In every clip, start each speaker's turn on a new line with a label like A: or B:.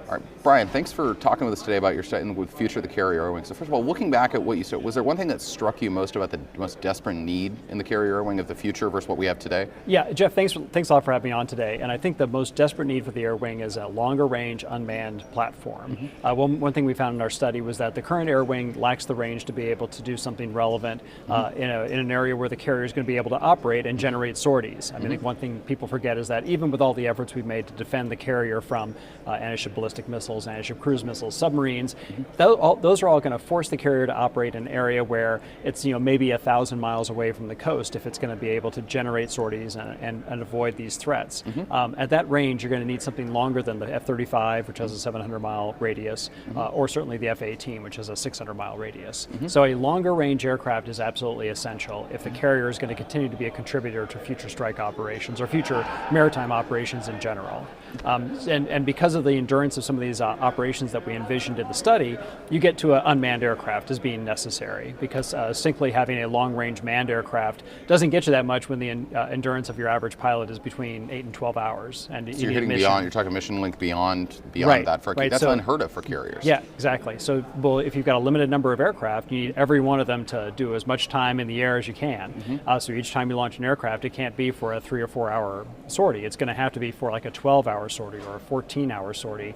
A: All right, Brian, thanks for talking with us today about your study with the future of the carrier air wing. So first of all, looking back at what you said, was there one thing that struck you most about the most desperate need in the carrier air wing of the future versus what we have today?
B: Yeah, Jeff, thanks a lot for having me on today. And I think the most desperate need for the air wing is a longer range unmanned platform. One thing we found in our study was that the current air wing lacks the range to be able to do something relevant in an area where the carrier is going to be able to operate and generate sorties. I think one thing people forget is that even with all the efforts we've made to defend the carrier from anti-ship ballistic missiles, anti-ship cruise missiles, submarines, those are all going to force the carrier to operate in an area where it's maybe 1,000 miles away from the coast if it's going to be able to generate sorties and avoid these threats. At that range, you're going to need something longer than the F-35, which has a 700-mile radius, or certainly the F-18, which has a 600-mile radius. So a longer range aircraft is absolutely essential if the carrier is going to continue to be a contributor to future strike operations or future maritime operations in general. And because of the endurance of some of these operations that we envisioned in the study, you get to an unmanned aircraft as being necessary, because simply having a long-range manned aircraft doesn't get you that much when the endurance of your average pilot is between 8 and 12 hours. And
A: so you're hitting beyond, you're talking mission length beyond
B: right,
A: that. That's unheard of for carriers.
B: Yeah, exactly. So if you've got a limited number of aircraft, you need every one of them to do as much time in the air as you can. So each time you launch an aircraft, it can't be for a 3 or 4 hour sortie. It's going to have to be for like a 12-hour sortie or a 14-hour sortie,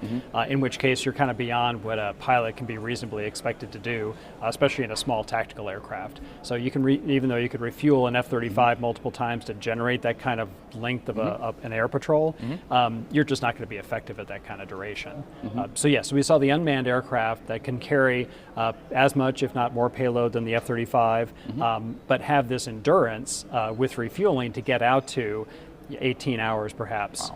B: in which case you're kind of beyond what a pilot can be reasonably expected to do, especially in a small tactical aircraft. So you can, even though you could refuel an F-35 multiple times to generate that kind of length of an air patrol, you're just not going to be effective at that kind of duration. So we saw the unmanned aircraft that can carry as much, if not more, payload than the F-35, but have this endurance with refueling to get out to 18 hours perhaps.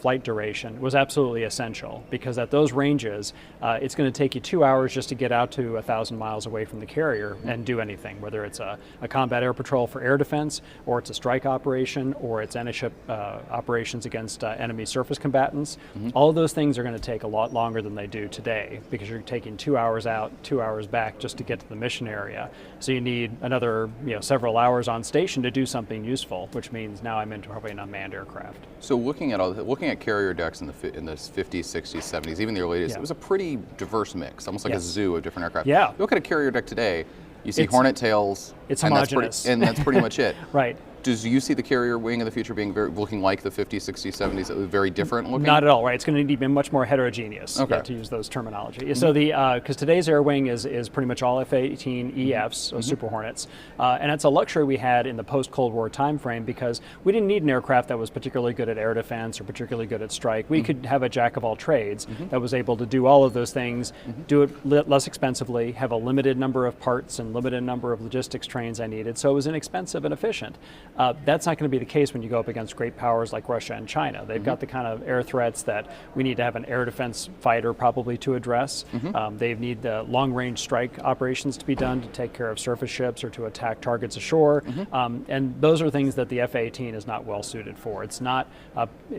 B: Flight duration was absolutely essential, because at those ranges it's going to take you 2 hours just to get out to 1,000 miles away from the carrier and do anything, whether it's a combat air patrol for air defense, or it's a strike operation, or it's anti-ship operations against enemy surface combatants. All of those things are going to take a lot longer than they do today, because you're taking 2 hours out, 2 hours back just to get to the mission area. So you need another several hours on station to do something useful, which means now I'm into probably an unmanned aircraft.
A: So looking at carrier decks in the 50s, 60s, 70s, even the early 80s, it was a pretty diverse mix, almost like a zoo of different aircraft.
B: Yeah.
A: You look at a carrier deck today, you see Hornet tails.
B: It's homogeneous.
A: And that's pretty much it.
B: Right.
A: Do you see the carrier wing of the future being looking like the 50s, 60s, 70s, very different looking?
B: Not at all, right? It's going to need to be much more heterogeneous, to use those terminology. So because today's air wing is pretty much all F-18 EFs, so Super Hornets, and it's a luxury we had in the post-Cold War time frame, because we didn't need an aircraft that was particularly good at air defense or particularly good at strike. We could have a jack of all trades that was able to do all of those things, do it less expensively, have a limited number of parts and limited number of logistics trains I needed, so it was inexpensive and efficient. That's not going to be the case when you go up against great powers like Russia and China. They've got the kind of air threats that we need to have an air defense fighter probably to address. They need the long-range strike operations to be done to take care of surface ships or to attack targets ashore. And those are things that the F-18 is not well suited for. It's not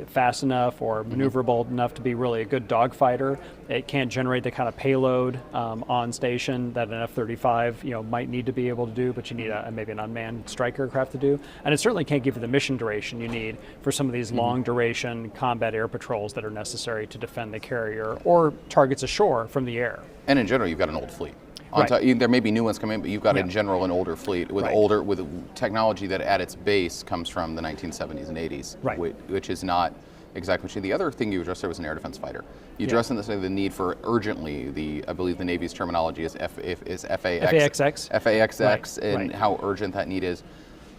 B: fast enough or maneuverable enough to be really a good dogfighter. It can't generate the kind of payload on station that an F-35 might need to be able to do, but you need maybe an unmanned strike aircraft to do. And it certainly can't give you the mission duration you need for some of these long duration combat air patrols that are necessary to defend the carrier or targets ashore from the air.
A: And in general, you've got an old fleet.
B: Right.
A: There may be new ones coming in, but you've got in general an older fleet with with technology that at its base comes from the 1970s and 80s, which is not exactly. The other thing you addressed there was an air defense fighter. You addressed in the need for urgently. I believe the Navy's terminology is FAXX, and how urgent that need is.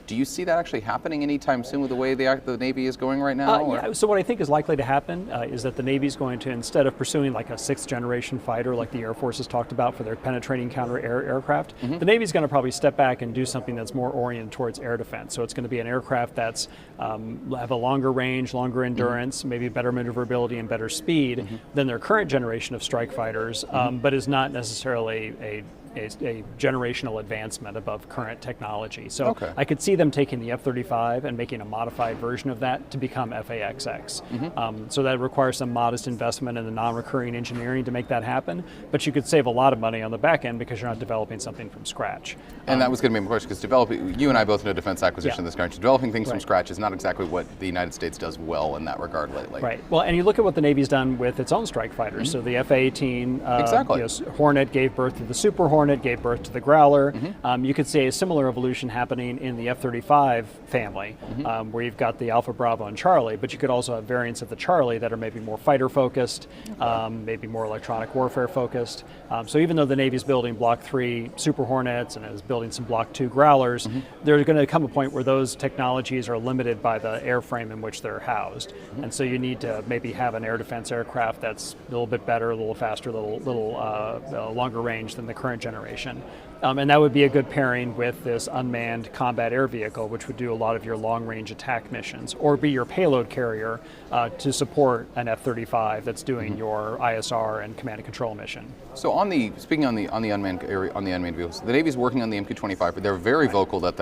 A: Do you see that actually happening anytime soon with the way the Navy is going right now?
B: So what I think is likely to happen is that the Navy is going to, instead of pursuing like a 6th generation fighter like the Air Force has talked about for their penetrating counter-air aircraft, the Navy is going to probably step back and do something that's more oriented towards air defense. So it's going to be an aircraft that's have a longer range, longer endurance, maybe better maneuverability and better speed than their current generation of strike fighters, but is not necessarily a a generational advancement above current technology. So I could see them taking the F-35 and making a modified version of that to become FAXX. So that requires some modest investment in the non-recurring engineering to make that happen, but you could save a lot of money on the back end because you're not developing something from scratch.
A: And that was going to be my question, because developing, you and I both know defense acquisition in this country, developing things from scratch is not exactly what the United States does well in that regard lately.
B: Right. Well, and you look at what the Navy's done with its own strike fighters. So the F-18 Hornet gave birth to the Super Hornet, gave birth to the Growler. You could see a similar evolution happening in the F-35 family, where you've got the Alpha, Bravo, and Charlie, but you could also have variants of the Charlie that are maybe more fighter focused, maybe more electronic warfare focused. So even though the Navy's building Block 3 Super Hornets and is building some Block 2 Growlers, there's going to come a point where those technologies are limited by the airframe in which they're housed. And so you need to maybe have an air defense aircraft that's a little bit better, a little faster, a little longer range than the current generation. And that would be a good pairing with this unmanned combat air vehicle, which would do a lot of your long-range attack missions, or be your payload carrier to support an F-35 that's doing your ISR and command and control mission. So
A: speaking on the unmanned vehicles, the Navy's working on the MQ-25, but they're very vocal that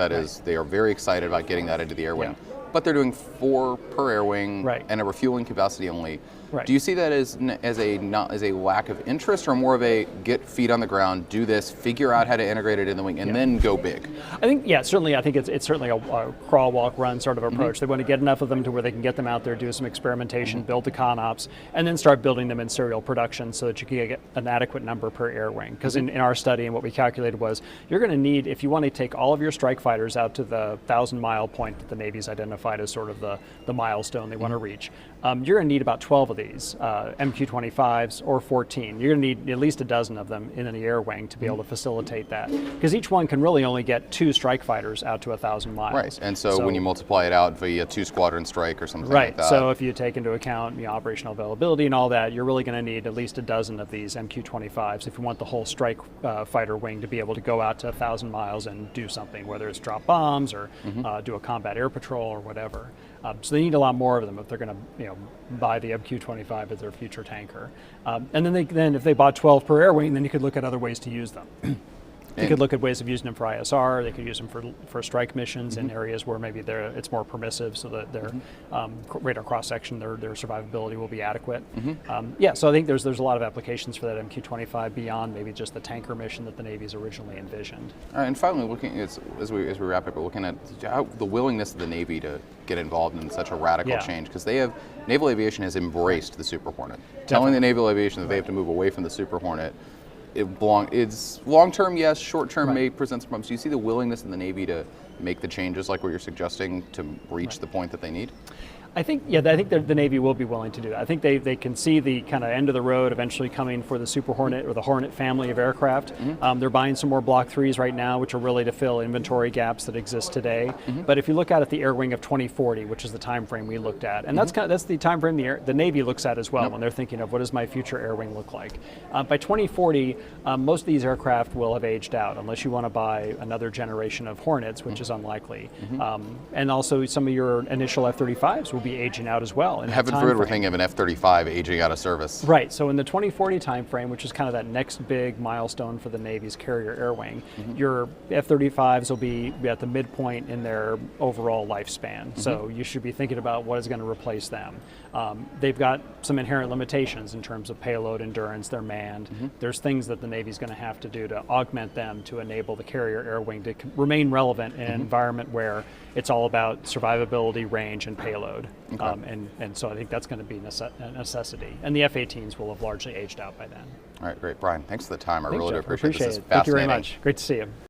A: they are very excited about getting that into the air wing. But they're doing 4 per air wing and a refueling capacity only. Do you see that as a lack of interest, or more of a get feet on the ground, do this, figure out how to integrate it in the wing, and then go big?
B: I think, certainly. I think it's certainly a crawl, walk, run sort of approach. They want to get enough of them to where they can get them out there, do some experimentation, build the ConOps, and then start building them in serial production so that you can get an adequate number per air wing. Because in our study, and what we calculated was, you're going to need, if you want to take all of your strike fighters out to the 1,000-mile point that the Navy's identified as sort of the milestone they want to reach, you're going to need about 12 of these MQ-25s or 14. You're going to need at least a dozen of them in the air wing to be able to facilitate that, because each one can really only get 2 strike fighters out to 1,000 miles.
A: Right, and so when you multiply it out via 2 squadron strike or something like that.
B: So if you take into account operational availability and all that, you're really going to need at least a dozen of these MQ-25s if you want the whole strike fighter wing to be able to go out to 1,000 miles and do something, whether it's drop bombs or do a combat air patrol or whatever. So they need a lot more of them if they're going to, buy the MQ-25 as their future tanker. And then if they bought 12 per air wing, then you could look at other ways to use them. They could look at ways of using them for ISR. They could use them for strike missions in areas where maybe it's more permissive, so that their radar cross section, their survivability will be adequate. So I think there's a lot of applications for that MQ-25 beyond maybe just the tanker mission that the Navy's originally envisioned.
A: All right, and finally, looking as we wrap up, we're looking at how the willingness of the Navy to get involved in such a radical change, because naval aviation has embraced the Super Hornet, telling the naval aviation that they have to move away from the Super Hornet. It's long-term, yes. Short-term may present some problems. Do you see the willingness in the Navy to make the changes like what you're suggesting to reach the point that they need?
B: I think the Navy will be willing to do that. I think they can see the kind of end of the road eventually coming for the Super Hornet or the Hornet family of aircraft. They're buying some more Block 3s right now, which are really to fill inventory gaps that exist today. But if you look at the air wing of 2040, which is the time frame we looked at, and that's the time frame the Navy looks at as well when they're thinking of what does my future air wing look like. By 2040, most of these aircraft will have aged out, unless you want to buy another generation of Hornets, which is unlikely. And also some of your initial F-35s will be aging out as well.
A: Heaven forbid we're thinking of an F-35 aging out of service.
B: Right, so in the 2040 time frame, which is kind of that next big milestone for the Navy's carrier air wing, your F-35s will be at the midpoint in their overall lifespan. So you should be thinking about what is going to replace them. They've got some inherent limitations in terms of payload endurance. They're manned. There's things that the Navy's going to have to do to augment them to enable the carrier air wing to remain relevant in an environment where it's all about survivability, range, and payload. And so I think that's going to be a necessity. And the F-18s will have largely aged out by then.
A: All right, great. Brian, thanks for the time. I really do appreciate it.
B: Thank you very much. Great to see you.